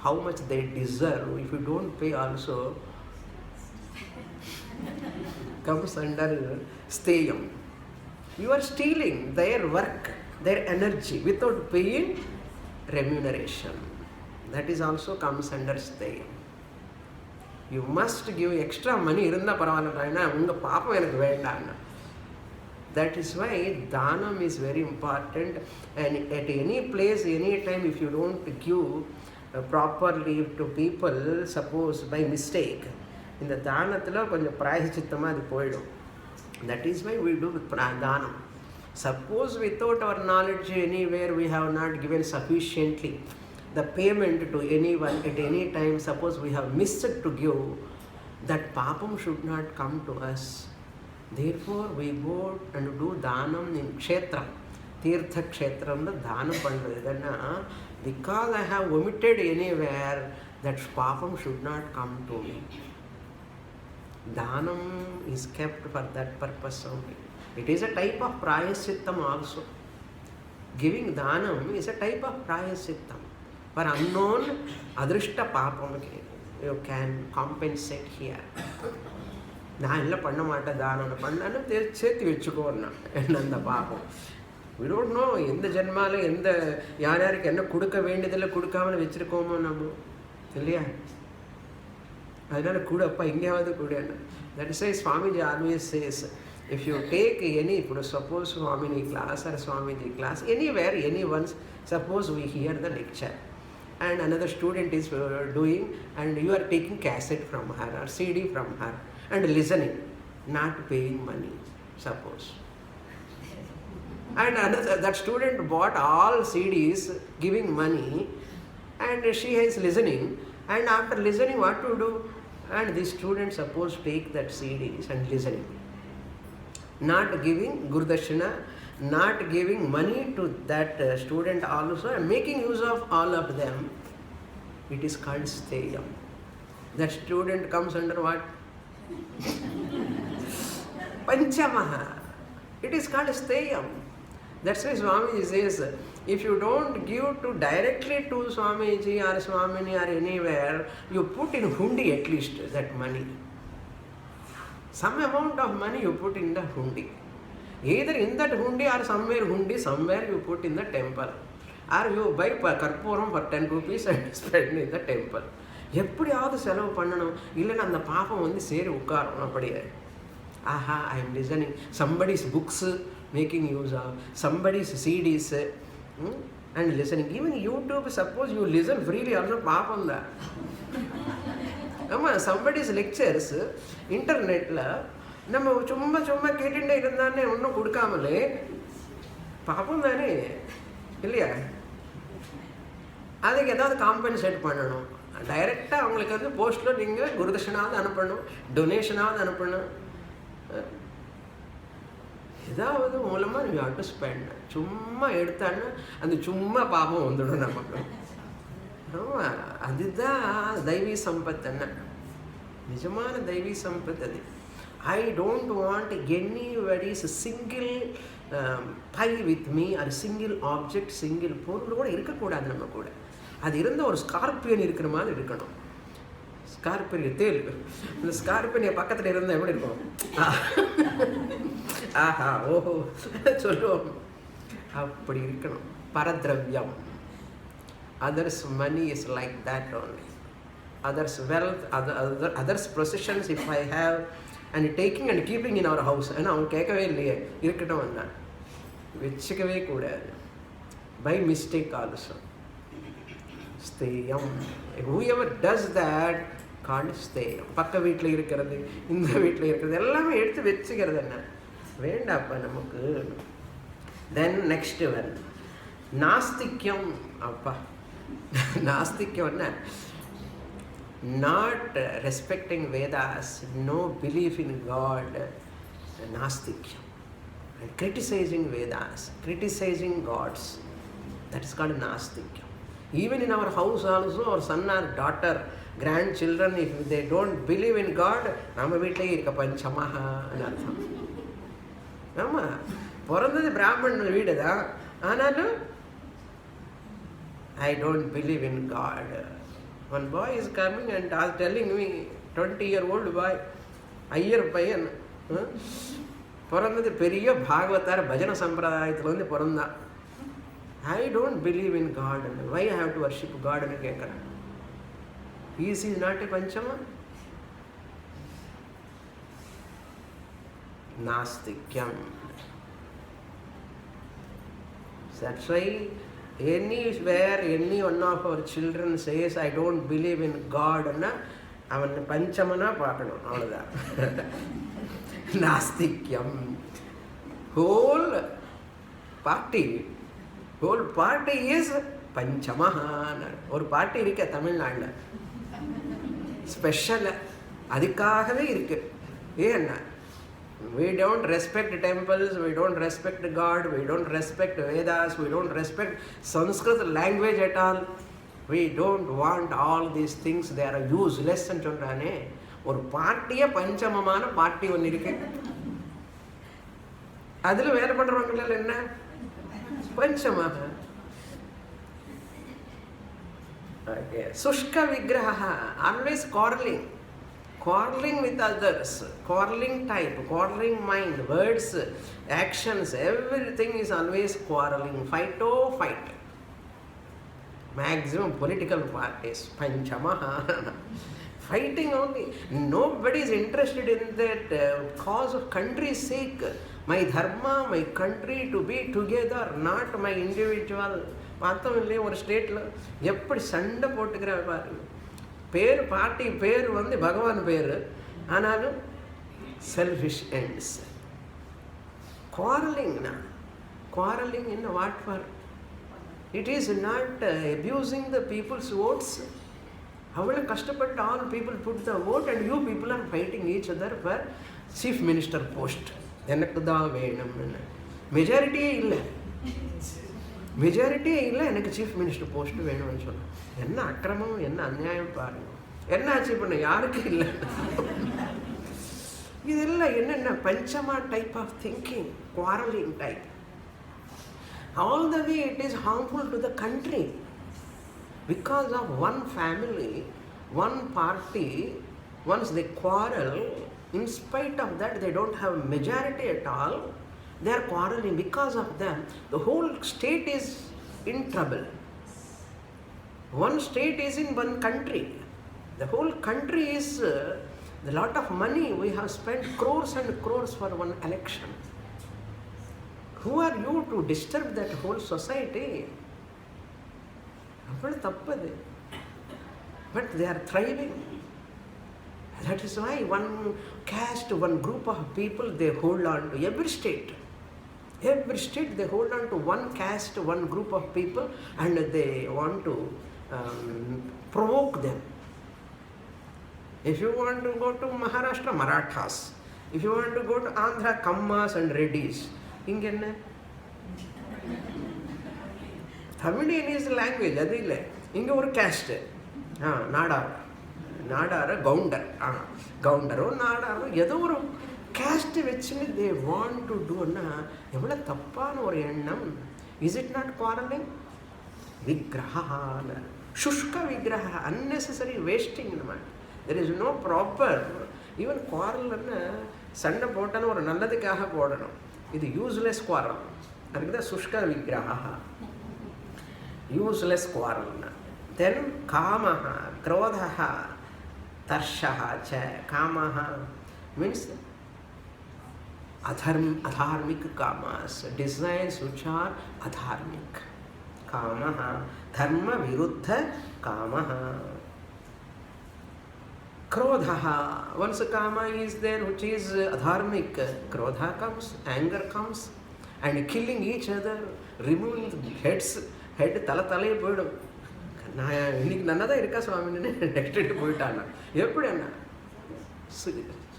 how much they deserve, if you don't pay also, comes under steyam. You are stealing their work, their energy without paying remuneration. That is also comes under steyam. You must give extra money இருந்தால் பரவாயில்ல, உங்கள் பாப்பம் எனக்கு வேண்டாங்க. That is why dhanam is very important, and at any place, any time, if you don't give properly to people, suppose by mistake, இந்த தானத்தில் கொஞ்சம் பிராயச்சித்தமாக அது போயிடும். That is why we do dhanam. Suppose without our knowledge anywhere we have not given sufficiently the payment to anyone at any time, suppose we have missed to give, that papam should not come to us. Therefore we go and do dhanam in kshetra, tirtha kshetra, dhanam pandradana. Because I have omitted anywhere, that papam should not come to me. Dhanam is kept for that purpose only. It is a type of prayasittam also. Giving dhanam is a type of prayasittam. For unknown adrishta papam, you can compensate here. நான் இல்லை பண்ண மாட்டேன், தானம் பண்ணான்னு சேர்த்து வச்சுக்கோன்னா என்ன அந்த பாப்போம். We don't know எந்த ஜென்மாவில் எந்த யார் யாருக்கு என்ன கொடுக்க வேண்டியதில்லை கொடுக்காமல் வச்சுருக்கோமோ நம்ம, இல்லையா? அதனால கூடப்பா எங்கேயாவது கூட. That is why Swamiji always says, if you take any, suppose Swamini class or Swamiji class, anywhere, anyone's, suppose we hear the lecture and another student is doing, and you are taking cassette from her or CD from her and listening, not paying money, suppose. And another, that student bought all CDs giving money, and she is listening, and after listening what to do? And the student suppose take that CDs and listening, not giving Gurudakshina, not giving money to that student also, and making use of all of them. It is called steyam. That student comes under what? Panchamaha. It is called steyam. That's why Swamiji says, if you don't give to directly to Swamiji or Swamini or anywhere, you put in hundi at least that money. Some amount of money you put in the hundi. Either in that hundi or somewhere you put in the temple. Or you buy karpuram for 10 rupees and spend in the temple. எப்படியாவது செலவு பண்ணணும், இல்லைன்னா அந்த பாப்பம் வந்து சேரி உட்காரணும். அப்படியே ஆஹா, I am listening somebody's books, making use of somebody's CDs and listening. Even YouTube, suppose you listen freely also பாப்பம் தான். ஆமாம், சம்படிஸ் லெக்சர்ஸு இன்டர்நெட்டில் நம்ம சும்மா சும்மா கேட்டுட்டே இருந்தானே ஒன்றும் கொடுக்காமலே பாப்பம் தானே, இல்லையா? அதுக்கு ஏதாவது காம்பன்சேட் பண்ணணும். டைரெக்டாக அவங்களுக்கு வந்து போஸ்ட்டில் நீங்கள் குருதட்சணாவது அனுப்பணும், டொனேஷனாவது அனுப்பணும், ஏதாவது மூலமாக நீங்கள் ஹேவ் டு ஸ்பெண்ட். சும்மா எடுத்தான்னா அந்த சும்மா பாபம் வந்துடும் நமக்கு. ஆமாம், அதுதான் தெய்வீ சம்பத்துன்னு, நிஜமான தெய்வீ சம்பத் அது. I don't want anybody's single pie with me or single object, single பொருள் கூட இருக்கக்கூடாது நம்ம கூட. அது இருந்த ஒரு ஸ்கார்பியன் இருக்கிற மாதிரி இருக்கணும். ஸ்கார்பியன் தேல், இந்த ஸ்கார்பியன் பக்கத்தில் இருந்தால் எப்படி இருக்கும்? ஆஹா ஓஹோ சொல்லுவோம். அப்படி இருக்கணும். பரத்ரவ்யம். Others' money is like that only. Others' wealth, others' possessions if I have, and taking and keeping in our house. ஏன்னா அவன் கேட்கவே இல்லையே, இருக்கட்டும் வந்தான், வச்சுக்கவே கூடாது. By mistake also. ஸ்தேயம். Whoever does that called ஸ்தேயம். பக்க வீட்டில் இருக்கிறது, இந்த வீட்டில் இருக்கிறது எல்லாமே எடுத்து வச்சுக்கிறது என்ன வேண்டாப்பா நமக்கு. தென் நெக்ஸ்ட் ஒன் நாஸ்திக்யம். அப்பா நாஸ்திக்யம் என்ன? Not respecting Vedas, no belief in God, நாஸ்திக்யம். And criticizing Vedas, criticizing gods, that is called nastikyam. Even in our house also, our son or daughter, grandchildren, if they don't believe in God, நம்ம வீட்டிலே இருக்க பஞ்சமஹா அர்த்தம். ஆமாம், பிறந்தது பிராமணன் வீடு தான், ஆனாலும் I don't believe in God. One boy is coming and telling me, 20-year-old boy, Iyer பையன், பிறந்தது பெரிய பாகவதார் பஜன சம்பிரதாயத்தில் வந்து பிறந்தான். I don't believe in God, why I have to worship காட்னு கேட்குறேன். இஸ் நாட் எ பஞ்சமா? நாஸ்திக்யம். That's why anywhere any one of our children says I don't believe in God, அவன் பஞ்சமனா பார்க்கணும், அவ்வளோதான். நாஸ்திக்யம். whole party is பஞ்சமஹான ஒரு பார்ட்டி இருக்க தமிழ்நாட்டில் special, அதுக்காகவே இருக்கு. ஏன்னா we don't respect temples, we don't respect God, we don't respect Vedas, we don't respect Sanskrit language at all. We don't want all these things, they are useless ன்னு சொல்றானே. ஒரு பார்ட்டியே பஞ்சமமான party ஒன்று இருக்கு, அதில் வேலை பண்ணுறவங்கள என்ன பஞ்சமாக. சுஷ்க விக்கிரகா, always quarreling with others, quarreling type, quarreling mind, words, actions, everything is always quarreling, fight. Maximum political parties, panchamaha, fighting only. Nobody is interested in that cause of country's sake. My dharma, my country to be together, not my individual. பார்த்தோம் இல்லையா ஒரு ஸ்டேட்டில் எப்படி சண்டை போட்டுக்கிற பாருங்க. பேர் party பேர் வந்து பகவான் பேர், ஆனாலும் selfish ends. quarreling in what for? It is not abusing the people's votes. அவ்வளோ கஷ்டப்பட்டு all people put the vote and you people are fighting each other for chief minister post. எனக்கு தான் வேணும்னு மெஜாரிட்டியே இல்லை, எனக்கு சீஃப் மினிஸ்டர் போஸ்ட் வேணும்னு சொன்னேன். என்ன அக்கிரமம், என்ன அநியாயம் பாருங்க. என்ன அச்சீவ் பண்ண யாருக்கும் இல்லை. இதெல்லாம் என்னென்ன பஞ்சமா type of thinking, quarreling type. All the way it is harmful to the country. Because of one family, one party, once they quarrel, in spite of that they don't have majority at all, they are quarreling. Because of them, the whole state is in trouble. One state is in one country. The whole country is a lot of money. We have spent crores and crores for one election. Who are you to disturb that whole society? அவ்வளோ தப்பது. But they are thriving. That is why one caste, one group of people, they hold on to every state they hold on to one caste, one group of people, and they want to provoke them. If you want to go to Maharashtra, Marathas. If you want to go to Andhra, Kammas and Reddys. இங்கே என்ன Tamilian is language, அது இல்லை. இங்கே ஒரு caste, Nadar கவுண்டரோ நாடாரோ ஏதோ ஒரு caste வச்சுன்னு they want to டூன்னா எவ்வளோ தப்பான ஒரு எண்ணம். Is it not quarreling? விக்கிரகான சுஷ்க விக்கிரக, unnecessary wasting. நம்ம there is no proper, even quarrelன்னா சண்டை போட்டாலும் ஒரு நல்லதுக்காக போடணும். இது யூஸ்லெஸ் குவாரல். அதுக்கு தான் சுஷ்க விக்கிரகா, யூஸ்லெஸ் குவாரல்னா. தென் காமஹ, क्रोधः, தர்ஷः ச. காமஹ means adharmic kamas, desires which are adharmic. Kamaha, dharma viruddha kamaha. Krodhaha, once a kama is there which is adharmic, krodha comes, anger comes, and killing each other, removing the heads, head tala போயிடும். நான் இன்னைக்கு நல்லா தான் இருக்கா சுவாமின்னு next போயிட்டானா எப்படி என்ன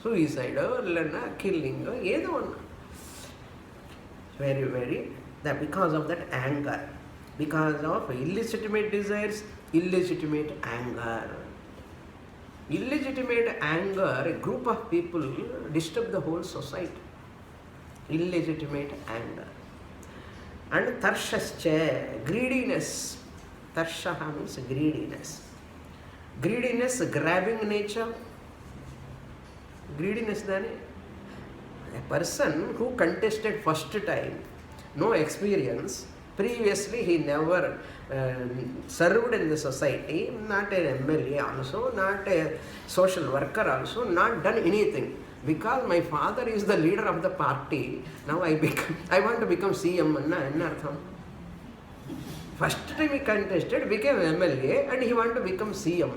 suicide இல்லைன்னா killing ஏதோ ஒன்று. Very that because of that anger, because of illegitimate desires, illegitimate anger. Illegitimate anger, a group of people disturb the whole society. Illegitimate anger. And tarshascha, greediness. Tarshaha means greediness. Greediness, grabbing nature. Greediness then a person who contested first time, no experience, previously he never served in the society, not an MLA also, not a social worker also, not done anything. Because my father is the leader of the party, now I want to become CM. enna artham? First time he contested, became MLA, and he want to become CM.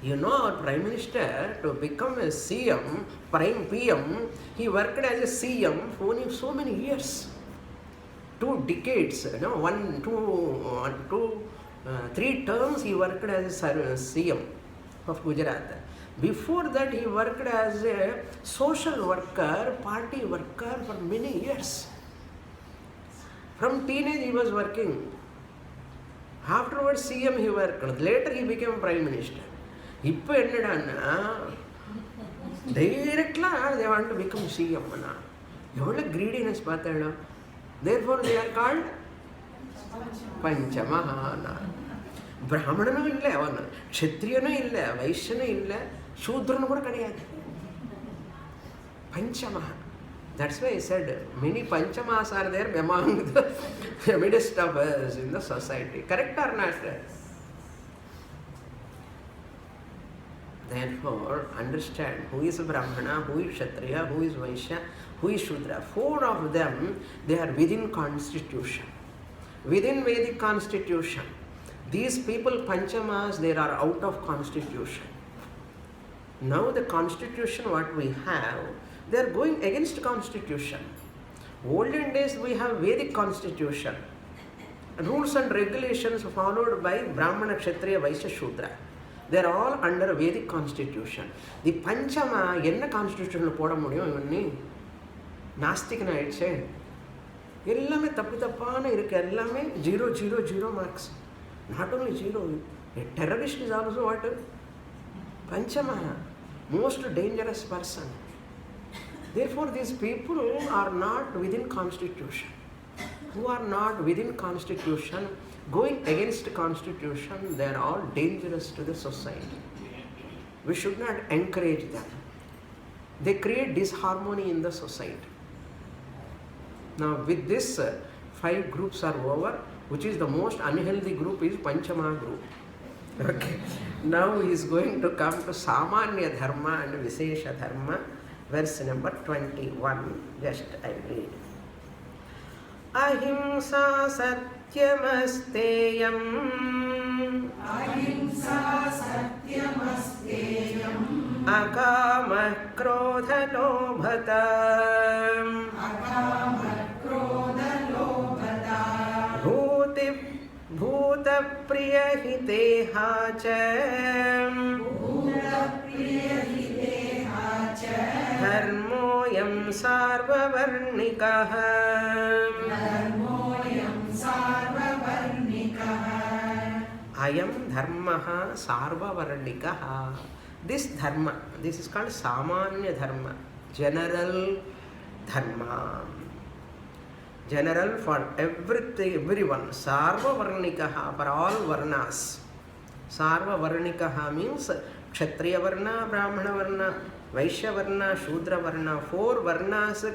You know, our Prime Minister, to become a CM, Prime PM, he worked as a CM for so many years. 2 decades, 3 terms he worked as a CM of Gujarat. Before that, he worked as a social worker, party worker for many years. From teenage he was working. Afterwards, CM he worked. Later he became Prime Minister. இப்போ என்னடான்னா டைரக்ட்லாம் they want to become CM. எவ்வளோ greediness பார்த்தாலும். Therefore they are called பஞ்சமஹானா. பிராமணனும் இல்லை, அவன் க்ஷத்ரியனும் இல்லை, வைஷ்யனும் இல்லை, சூத்ரனும் கூட கிடையாது. பஞ்சமஹா. That's why I said many panchamas are there among the midst of us in the society. Correct or not? Therefore, understand who is Brahmana, who is Kshatriya, who is Vaishya, who is Shudra. 4 of them, they are within constitution. Within Vedic constitution. These people, Panchamas, they are out of constitution. Now the constitution what we have, they are going against constitution. Olden days we have Vedic constitution. Rules and regulations followed by Brahmana, Kshatriya, Vaishya, Shudra. They are all under Vedic constitution. The Panchama, என்ன கான்ஸ்டிடியூஷனில் போட முடியும்? இவனி நாஸ்திகன் ஆயிடுச்சு. எல்லாமே தப்பான இருக்கு, எல்லாமே 0 marks. Not only 0, a terrorist is also what? Panchama, most dangerous person. Therefore, these people are not within constitution. Who are not within constitution, going against constitution, they are all dangerous to the society. We should not encourage them. They create disharmony in the society. Now with this, 5 groups are over. Which is the most unhealthy group is Panchama group. Okay. Now he is going to come to Samanya Dharma and Vishesha Dharma, verse number 21. Just I read. Ahimsa satyamasteyam. Ahimsa satyamasteyam. Akama krodha lobhata. Akama krodha lobhata. Bhuta priya hiteha cha. Bhuta priya hiteha cha. Dharmoyam sarvavarnikah. Dharmoyam sarvavarnikah. Ayam dharmaha sarvavarnikah. This dharma, this is called Samanya Dharma, general dharma. General for everything, everyone. Sarva Varnikaha, for all Varnas. Sarva Varnikaha means Kshatriya Varna, Brahmana Varna, Vaishya Varna, Shudra Varna, 4 Varnas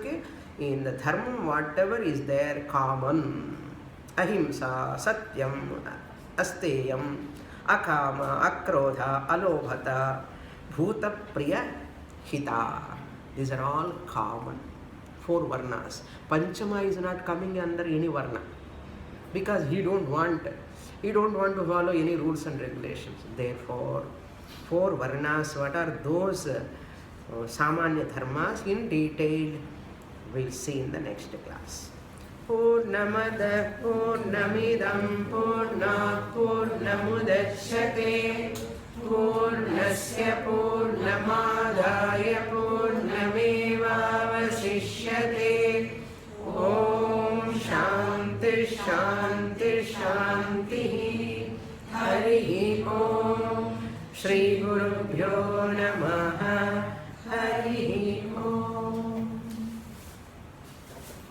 in the dharma, whatever is there common. Ahimsa, Satyam, Asteyam, Akama, Akrodha, Alobhata, Bhuta Priya, Hita. These are all common. 4 Varnas. Panchama is not coming under any Varna because he don't want to follow any rules and regulations. Therefore, 4 Varnas, what are those Samanya Dharmas in detail, we'll see in the next class. Purnamada Purnamidam Purnat Purnamudachyate Purnasya Purnamadaya Purnamevavasishyate. Om Shanti Shanti Shanti. Hari Om. Shri Gurubhyo Namaha.